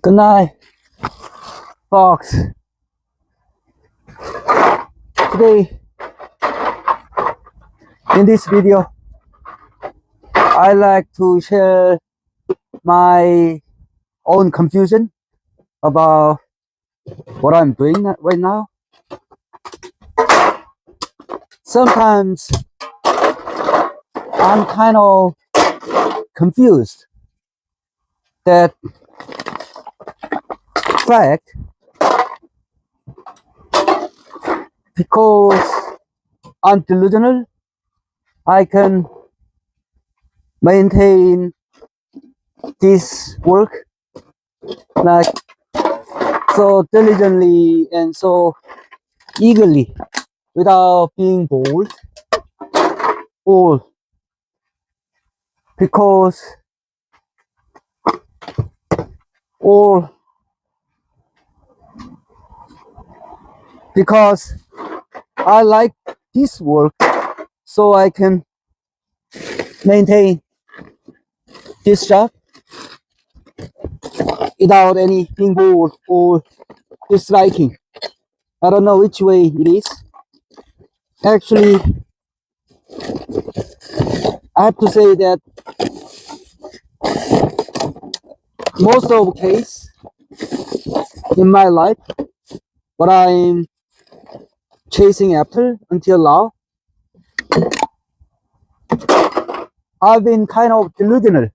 Good night, Fox. Today, in this video, I like to share my own confusion about what I'm doing right now. Sometimes I'm kind of confused that fact because I'm delusional, I can maintain this work like so diligently and so eagerly without being bored, or because or because I like this work, so I can maintain this job without any being bored or disliking. I don't know which way it is. Actually, I have to say that most of the case in my life, what I'm chasing after until now, I've been kind of delusional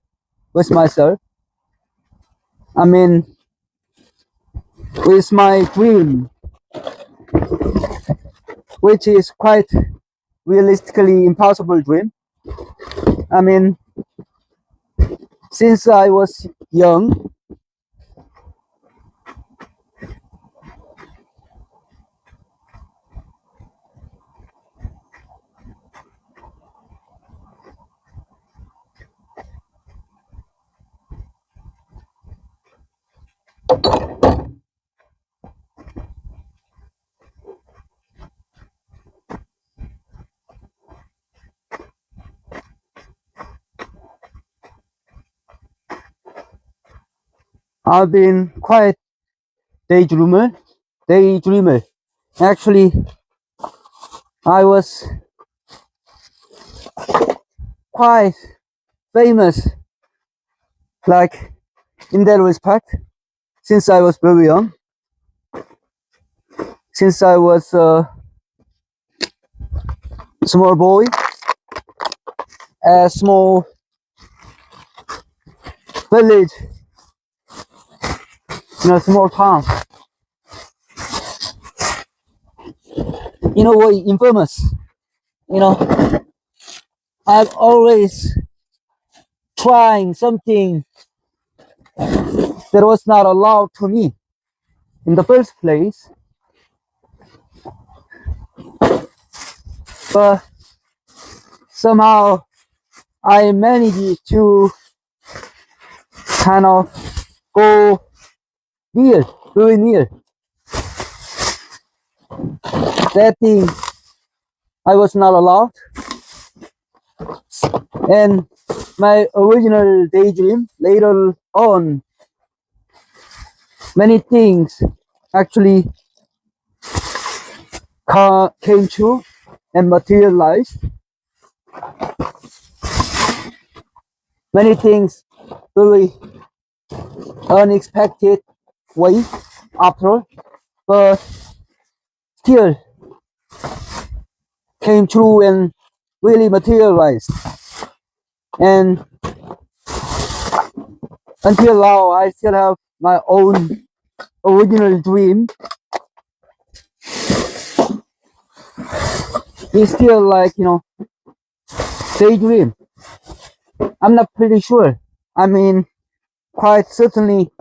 with myself. I mean, with my dream, which is quite realistically impossible dream. I mean, since I was young, I've been quite daydreamer. Actually, I was quite famous, like in that respect, since I was very young. Since I was a small boy, a small village, in a small town. What infamous. You know, I've always trying something that was not allowed to me in the first place, but somehow I managed to kind of go near, very near that thing I was not allowed. And my original daydream, later on, many things actually came true and materialized. Many things very unexpected way after, but still came true and really materialized. And until now, I still have my own original dream. It's still like, daydream. I'm not pretty sure. I mean, quite certainly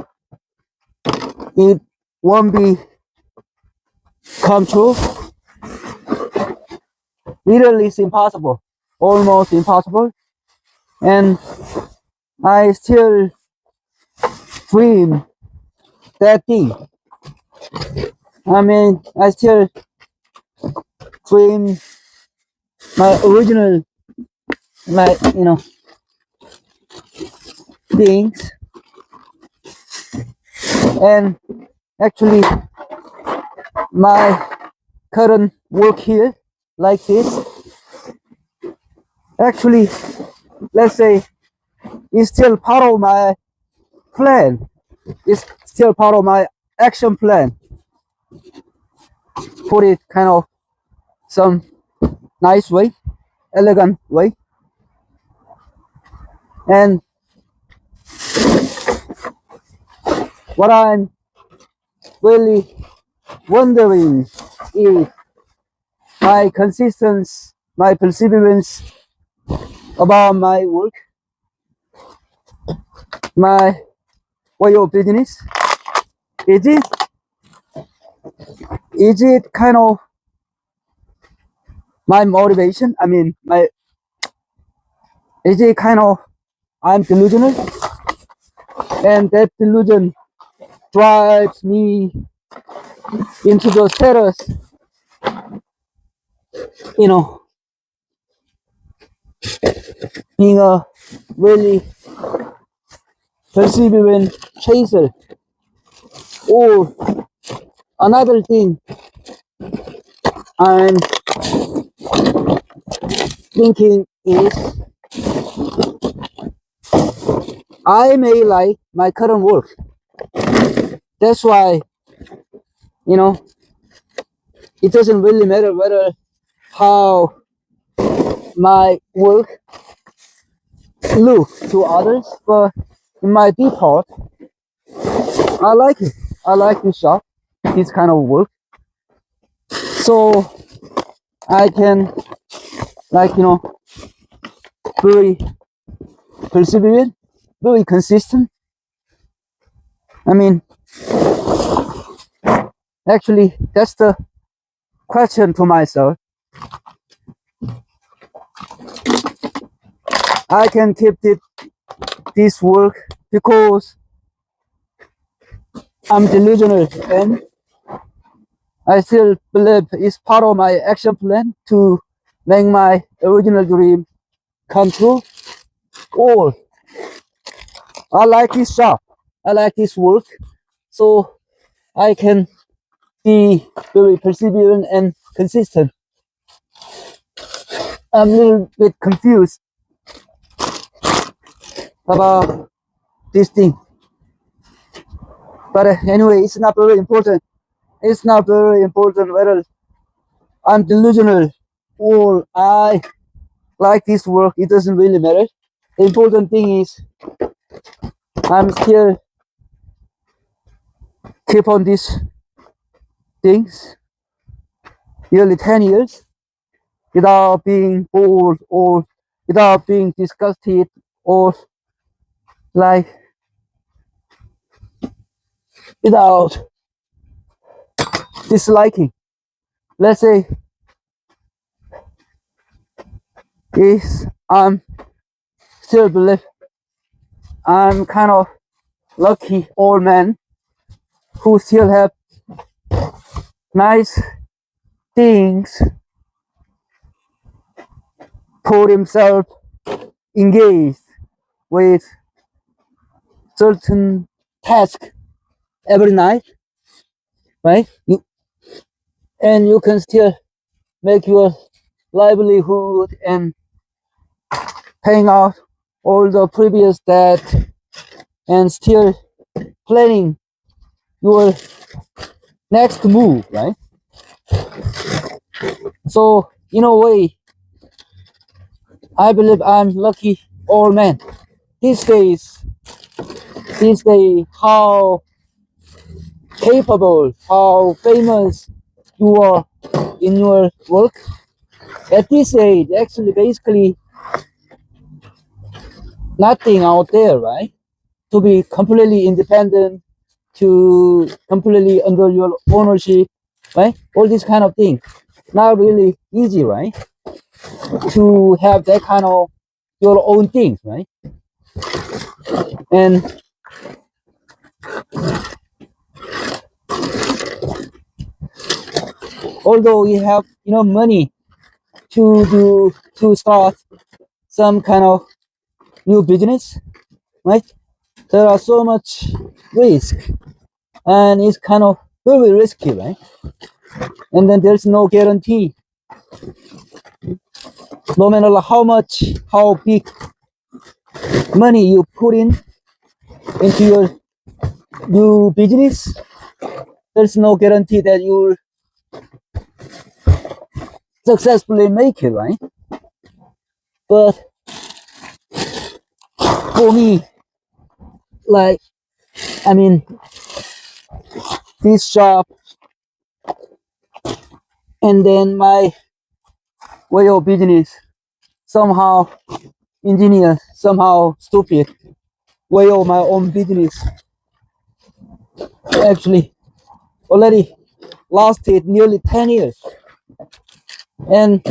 it won't be come true. Literally, it's impossible, almost impossible. And I still dream that thing. I mean, I still dream my original, things. And actually, my current work here, like this, actually, let's say, is still part of my plan. It's still part of my action plan. Put it kind of some nice way, elegant way. And what I'm really wondering is my consistency, my perseverance about my work, my way of business. Is it kind of my motivation? I mean, my is it kind of I'm delusional, and that delusion drives me into the status, you know, being a really perseverant chaser. Or another thing I'm thinking is I may like my current work. That's why, you know, it doesn't really matter whether how my work look to others, but in my default, I like it. I like this job, this kind of work. So I can, like, very perseverant, very consistent. I mean, actually, that's the question to myself. I can keep this work because I'm delusional and I still believe it's part of my action plan to make my original dream come true. Or I like this job, I like this work, so I can be very perseverant and consistent. I'm a little bit confused about this thing, but anyway, it's not very important. It's not very important whether I'm delusional or I like this work. It doesn't really matter. The important thing is I'm still keep on these things nearly 10 years without being bored or without being disgusted or like without disliking. Let's say is I'm still believe I'm kind of lucky old man who still have nice things for himself engaged with certain task every night, right? And you can still make your livelihood and paying out all the previous debt and still planning your next move, right? So in a way, I believe I'm lucky old man. These days, how capable, how famous you are in your work. At this age, actually, basically, nothing out there, right? To be completely independent, to completely under your ownership, right? All these kind of things. Not really easy, right? To have that kind of your own things, right? And although you have money to start some kind of new business, right? There are so much risk and it's kind of very risky, right? And then there's no guarantee. No matter how much, how big money you put in into your new business, there's no guarantee that you'll successfully make it, right? But for me, like, I mean, this job and then my way of business somehow engineer, somehow stupid way of my own business actually already lasted nearly 10 years. And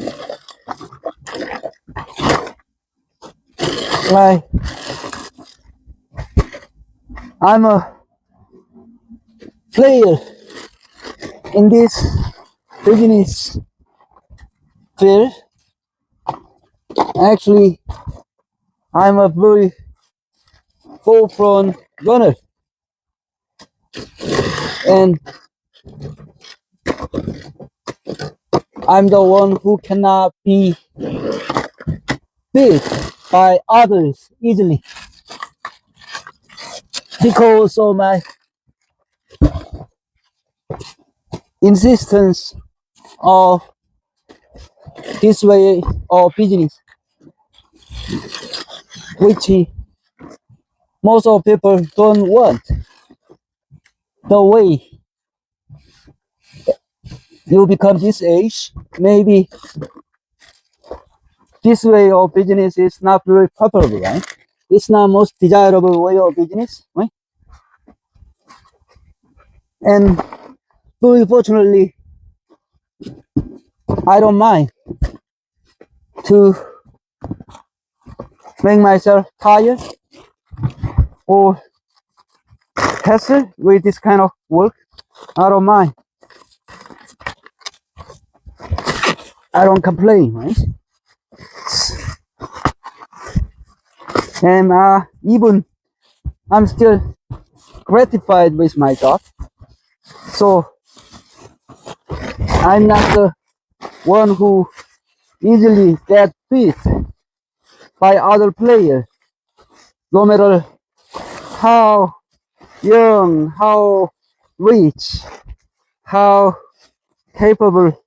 like, I'm a player in this business field. Actually, I'm a very forefront runner, and I'm the one who cannot be beat by others easily because of my insistence of this way of business, which most of people don't want. The way you become this age, maybe this way of business is not very popular, right? It's not most desirable way of business, right? And very fortunately, I don't mind to make myself tired or hassle with this kind of work. I don't mind. I don't complain, right? And even I'm still gratified with my job. So I'm not the one who easily get beat by other players, no matter how young, how rich, how capable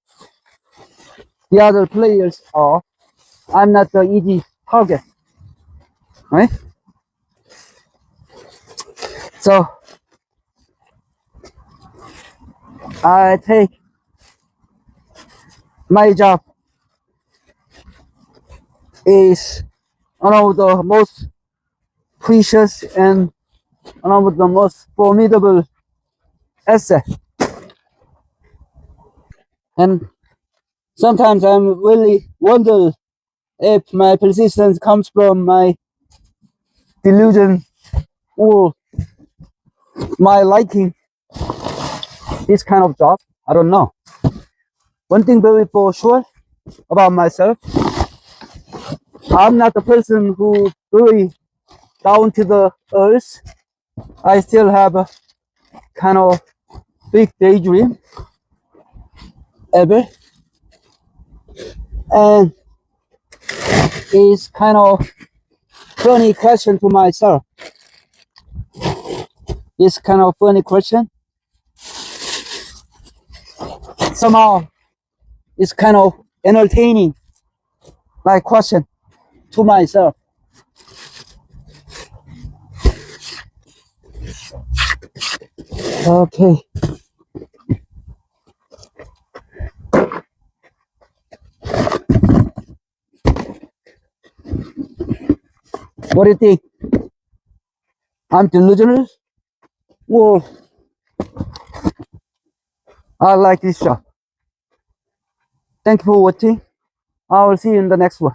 the other players are. I'm not the easy target, right? So I take my job is one of the most precious and one of the most formidable asset. And sometimes I'm really wonder if my persistence comes from my delusion or my liking this kind of job. I don't know. One thing very for sure about myself, I'm not the person who really down to the earth. I still have a kind of big daydream ever, and it's kind of funny question to myself. It's kind of funny question. Somehow it's kind of entertaining, like question to myself. Okay. What do you think? I'm delusional? Well, I like this job. Thank you for watching. I will see you in the next one.